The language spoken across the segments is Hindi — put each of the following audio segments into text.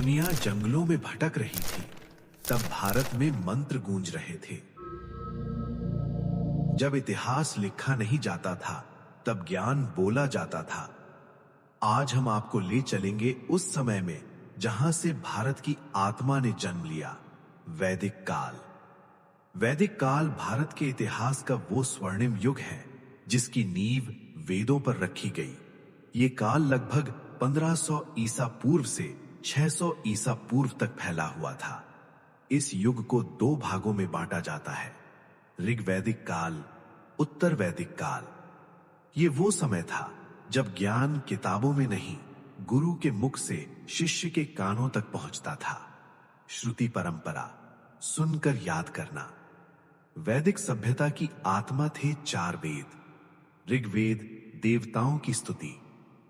दुनिया जंगलों में भटक रही थी, तब भारत में मंत्र गूंज रहे थे। जब इतिहास लिखा नहीं जाता था, तब ज्ञान बोला जाता था। आज हम आपको ले चलेंगे उस समय में जहां से भारत की आत्मा ने जन्म लिया, वैदिक काल। वैदिक काल भारत के इतिहास का वो स्वर्णिम युग है जिसकी नींव वेदों पर रखी गई। ये काल लगभग 1500 ईसा पूर्व से 600 ईसा पूर्व तक फैला हुआ था। इस युग को दो भागों में बांटा जाता है, ऋग्वैदिक काल, उत्तर वैदिक काल। ये वो समय था जब ज्ञान किताबों में नहीं, गुरु के मुख से शिष्य के कानों तक पहुंचता था। श्रुति परंपरा, सुनकर याद करना। वैदिक सभ्यता की आत्मा थे 4 वेद। ऋग्वेद देवताओं की स्तुति,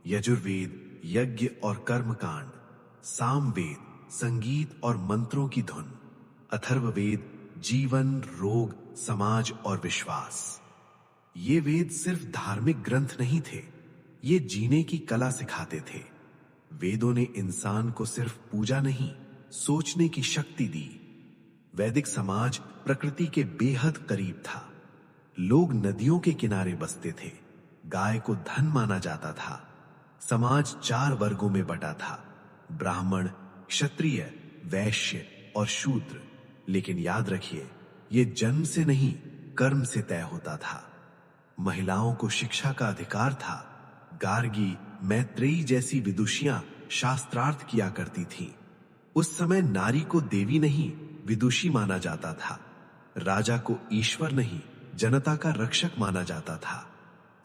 यजुर्वेद यज्ञ और कर्मकांड, सामवेद संगीत और मंत्रों की धुन, अथर्ववेद जीवन, रोग, समाज और विश्वास। ये वेद सिर्फ धार्मिक ग्रंथ नहीं थे, ये जीने की कला सिखाते थे। वेदों ने इंसान को सिर्फ पूजा नहीं, सोचने की शक्ति दी। वैदिक समाज प्रकृति के बेहद करीब था। लोग नदियों के किनारे बसते थे, गाय को धन माना जाता था। समाज 4 वर्गों में बटा था, ब्राह्मण, क्षत्रिय, वैश्य और शूद्र। लेकिन याद रखिए, ये जन्म से नहीं, कर्म से तय होता था। महिलाओं को शिक्षा का अधिकार था। गार्गी, मैत्रेयी जैसी विदुषियां शास्त्रार्थ किया करती थीं। उस समय नारी को देवी नहीं, विदुषी माना जाता था। राजा को ईश्वर नहीं, जनता का रक्षक माना जाता था।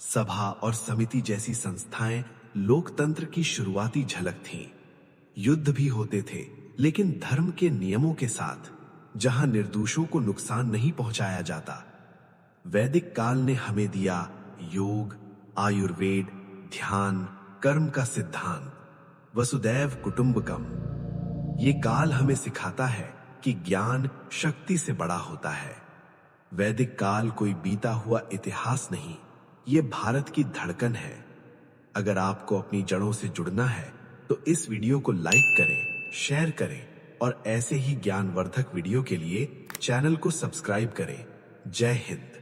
सभा और समिति जैसी संस्थाएं लोकतंत्र की शुरुआती झलक थीं। युद्ध भी होते थे, लेकिन धर्म के नियमों के साथ, जहां निर्दोषों को नुकसान नहीं पहुंचाया जाता। वैदिक काल ने हमें दिया योग, आयुर्वेद, ध्यान, कर्म का सिद्धांत, वसुदैव कुटुंबकम। ये काल हमें सिखाता है कि ज्ञान शक्ति से बड़ा होता है। वैदिक काल कोई बीता हुआ इतिहास नहीं, ये भारत की धड़कन है। अगर आपको अपनी जड़ों से जुड़ना है तो इस वीडियो को लाइक करें, शेयर करें और ऐसे ही ज्ञानवर्धक वीडियो के लिए चैनल को सब्सक्राइब करें। जय हिंद।